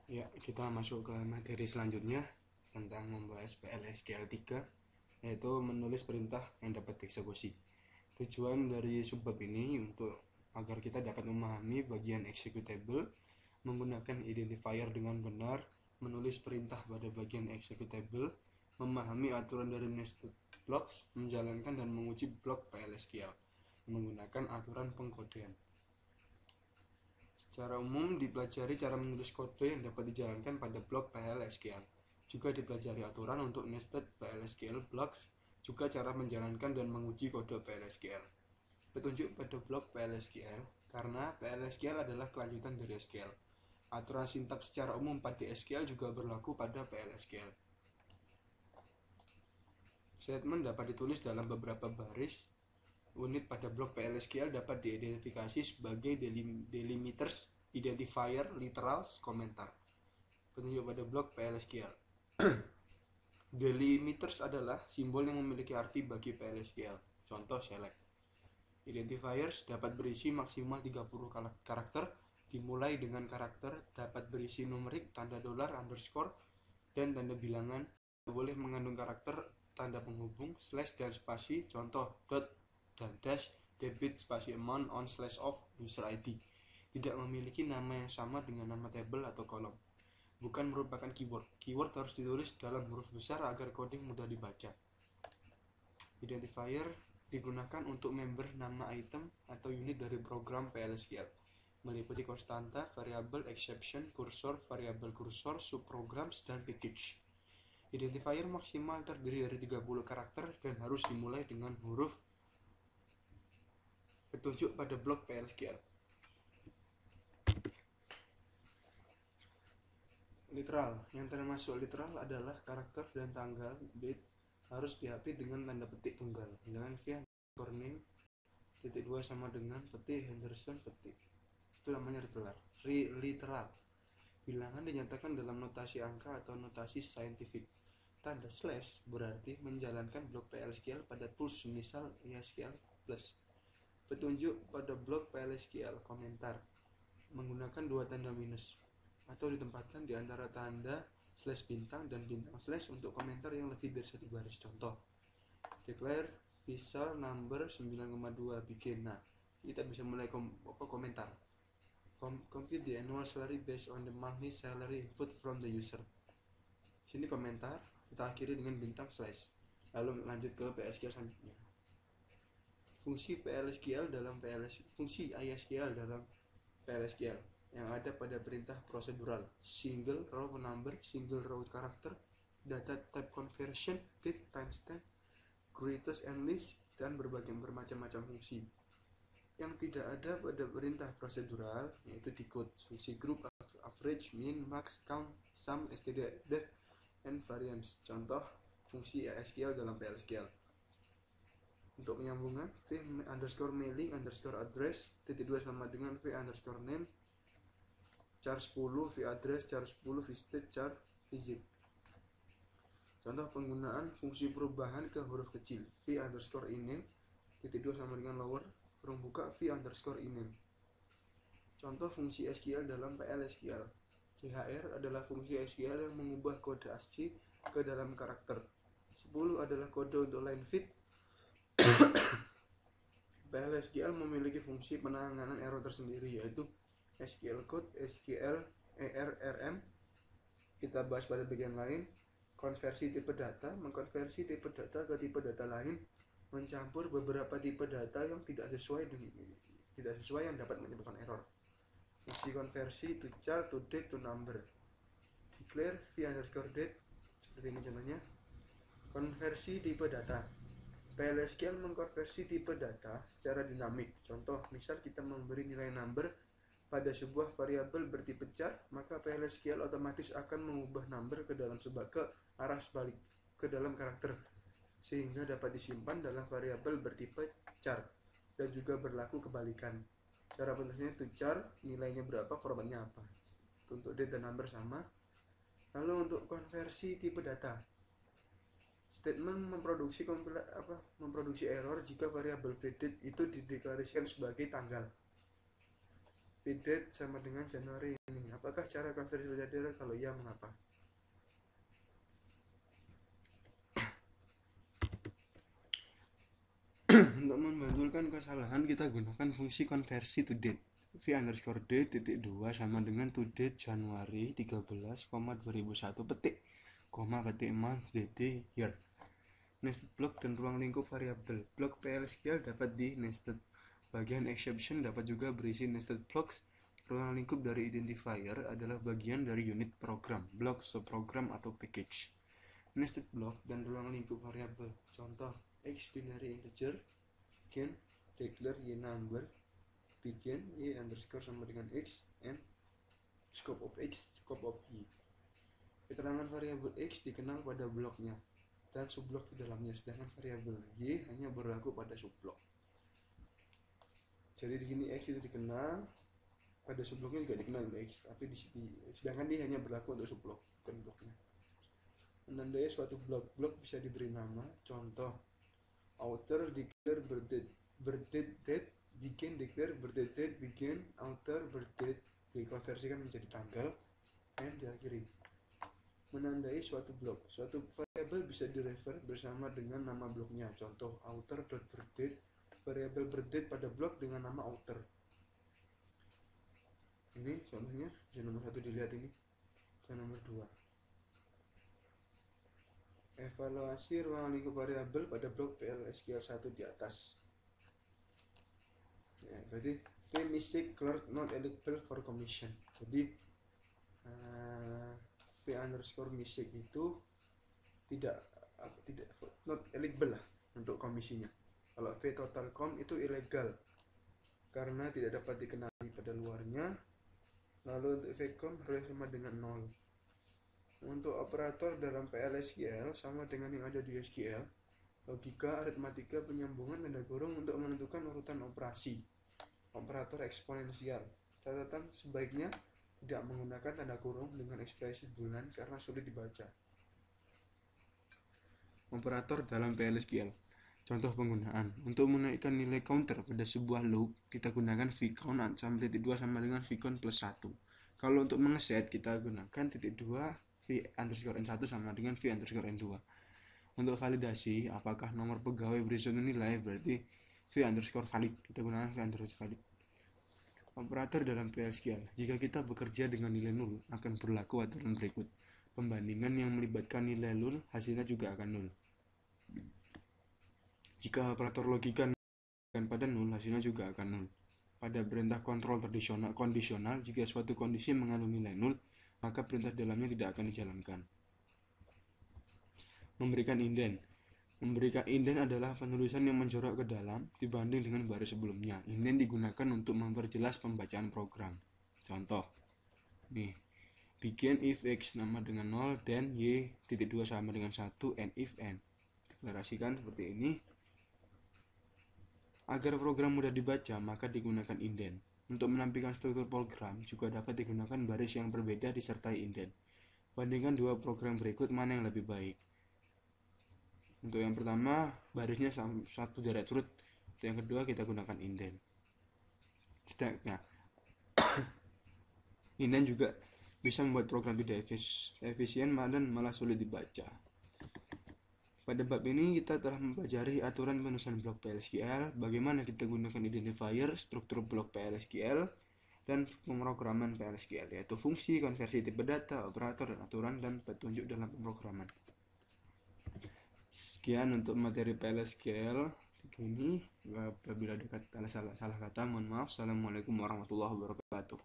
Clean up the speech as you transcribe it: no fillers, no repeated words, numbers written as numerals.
Ya, kita masuk ke materi selanjutnya tentang membahas PLSQL3, yaitu menulis perintah yang dapat dieksekusi. Tujuan dari subbab ini untuk agar kita dapat memahami bagian executable, menggunakan identifier dengan benar, menulis perintah pada bagian executable, memahami aturan dari nested blocks, menjalankan dan menguji blok PLSQL menggunakan aturan pengkodean. Secara umum dipelajari cara menulis kode yang dapat dijalankan pada blok PLSQL. Juga dipelajari aturan untuk nested PLSQL blocks, juga cara menjalankan dan menguji kode PLSQL. Petunjuk pada blok PLSQL, karena PLSQL adalah kelanjutan dari SQL. Aturan sintaks secara umum pada SQL juga berlaku pada PLSQL. Statement dapat ditulis dalam beberapa baris. Unit pada blok PLSQL dapat diidentifikasi sebagai delimiters, identifier, literals, komentar. Petunjuk pada blok PLSQL. Delimiters adalah simbol yang memiliki arti bagi PLSQL. Contoh select. Identifiers dapat berisi maksimal 30 karakter, dimulai dengan karakter, dapat berisi numerik, tanda dolar, underscore, dan tanda bilangan. Boleh mengandung karakter, tanda penghubung, slash dan spasi, contoh dot dan dash, debit spasi amount on slash off user ID. Tidak memiliki nama yang sama dengan nama tabel atau kolom. Bukan merupakan keyword. Keyword harus ditulis dalam huruf besar agar coding mudah dibaca. Identifier digunakan untuk member nama item atau unit dari program PLSQL, meliputi konstanta, variabel, exception, kursor, variabel kursor, subprograms, dan package. Identifier maksimal terdiri dari 30 karakter dan harus dimulai dengan huruf. Petunjuk pada blok PLSQL. Literal. Yang termasuk literal adalah karakter dan tanggal date harus dihapus dengan tanda petik tunggal. Misalkan via name titik 2 sama dengan petik Henderson petik. Itu namanya literal. Bilangan dinyatakan dalam notasi angka atau notasi saintifik. Tanda slash berarti menjalankan blok PLSQL pada tools misal ISQL plus. Petunjuk pada blok PLSQL komentar menggunakan dua tanda minus atau ditempatkan di antara tanda slash bintang dan bintang slash untuk komentar yang lebih dari satu baris. Contoh declare visual number 9,2 begin. Nah, kita bisa mulai komentar. Compute the annual salary based on the monthly salary input from the user. Sini komentar, kita akhiri dengan bintang slash. Lalu lanjut ke PLSQL selanjutnya. Fungsi PLSQL dalam fungsi ISQL dalam PLSQL yang ada pada perintah prosedural single row number, single row character, data type conversion, date, timestamp, greatest and least, dan bermacam-macam fungsi. Yang tidak ada pada perintah prosedural yaitu decode, fungsi group, average, min, max, count, sum, std, def, and variance. Contoh fungsi ISQL dalam PLSQL. Untuk penyambungan v underscore mailing underscore address titik 2 sama dengan v underscore name char 10 v address char 10 v state char visit. Contoh penggunaan fungsi perubahan ke huruf kecil v underscore email titik 2 sama dengan lower kurung buka v underscore email. Contoh fungsi SQL dalam PLSQL. CHR adalah fungsi SQL yang mengubah kode ASCII ke dalam karakter. 10 adalah kode untuk line fit. PLSQL memiliki fungsi penanganan error tersendiri yaitu SQL Code, SQL ERRM. Kita bahas pada bagian lain. Konversi tipe data, mengkonversi tipe data ke tipe data lain, mencampur beberapa tipe data yang tidak sesuai yang dapat menyebabkan error. Fungsi konversi to char, to date, to number. Declare v underscore date seperti ini contohnya. Konversi tipe data. PLSQL mengkonversi tipe data secara dinamik. Contoh, misal kita memberi nilai number pada sebuah variabel bertipe char, maka PLSQL otomatis akan mengubah number ke dalam ke arah sebalik ke dalam karakter sehingga dapat disimpan dalam variabel bertipe char, dan juga berlaku kebalikan. Cara penulisannya to char, nilainya berapa, formatnya apa. Untuk date dan number sama. Lalu untuk konversi tipe data, statement memproduksi error jika variabel vdate itu dideklarasikan sebagai tanggal. VDate sama dengan Januari ini. Apakah cara konversi valid error? Kalau iya, mengapa? Untuk membetulkan kesalahan kita gunakan fungsi konversi to date. v_date titik 2 sama dengan to date Januari 13, 2001 petik, petik month dd year. Nested block dan ruang lingkup variabel. Blok PL_SQL dapat di nested. Bagian exception dapat juga berisi nested blocks. Ruang lingkup dari identifier adalah bagian dari unit program, block, subprogram, atau package. Nested block dan ruang lingkup variabel. Contoh, x binary integer, begin, declare y number, begin y underscore sama dengan x, and scope of x, scope of y. Keterangan variabel x dikenal pada bloknya dan subblok di dalamnya, sedangkan variabel y hanya berlaku pada subblok. Jadi di sini x itu dikenal, pada subbloknya juga dikenal x, tapi di sini sedangkan dia hanya berlaku untuk subblok, bukan bloknya. Menandai suatu blok bisa diberi nama. Contoh, outer declare birthdate date, begin declare birthdate date, begin, outer birthdate dikonversikan menjadi tanggal, and diakhiri. Menandai suatu blok. Suatu variabel bisa direfer bersama dengan nama bloknya. Contoh, outer.birthdate, variabel birthdate pada blok dengan nama outer. Ini contohnya, yang nomor 1 dilihat ini, yang nomor 2. Evaluasi ruang lingkup variabel pada blok PL_SQL1 di atas. Ya, berarti v_missing clerk not eligible for commission. Jadi v_missing itu tidak not eligible lah untuk komisinya. Kalau v_totalcom itu ilegal karena tidak dapat dikenali pada luarnya. Lalu untuk v_com harus sama dengan 0. Untuk operator dalam PL_SQL sama dengan yang ada di SQL, logika, aritmatika, penyambungan, tanda kurung untuk menentukan urutan operasi. Operator eksponensial. Catatan, sebaiknya tidak menggunakan tanda kurung dengan ekspresi bulan karena sulit dibaca. Operator dalam PL_SQL. Contoh penggunaan. Untuk menaikkan nilai counter pada sebuah loop, kita gunakan vcount sampai titik 2 sama dengan vcount plus 1. Kalau untuk mengeset, kita gunakan titik 2 v_n1 sama dengan v_n2. Untuk validasi, apakah nomor pegawai beri suatu nilai, berarti v_valid. Kita gunakan v_valid. Operator dalam PL_SQL. Jika kita bekerja dengan nilai 0, akan berlaku aturan berikut. Pembandingan yang melibatkan nilai 0, hasilnya juga akan 0. Jika operator logika pada 0, hasilnya juga akan 0. Pada perintah kontrol kondisional, jika suatu kondisi mengandung nilai 0, maka perintah dalamnya tidak akan dijalankan. Memberikan inden. Memberikan inden adalah penulisan yang menjorok ke dalam dibanding dengan baris sebelumnya. Inden digunakan untuk memperjelas pembacaan program. Contoh, nih, begin if x sama dengan 0, then y.2 sama dengan 1, and if n. Deklarasikan seperti ini. Agar program mudah dibaca, maka digunakan inden. Untuk menampilkan struktur program, juga dapat digunakan baris yang berbeda disertai inden. Bandingkan dua program berikut, mana yang lebih baik. Untuk yang pertama, barisnya satu direct root. Untuk yang kedua, kita gunakan inden. Nah, inden juga bisa membuat program tidak efisien dan malah sulit dibaca. Pada bab ini kita telah mempelajari aturan penulisan blok PL_SQL, bagaimana kita gunakan identifier, struktur blok PL_SQL, dan pemrograman PL_SQL, yaitu fungsi, konversi tipe data, operator, dan aturan, dan petunjuk dalam pemrograman. Sekian untuk materi PL_SQL ini. Apabila ada salah kata, mohon maaf. Assalamualaikum warahmatullahi wabarakatuh.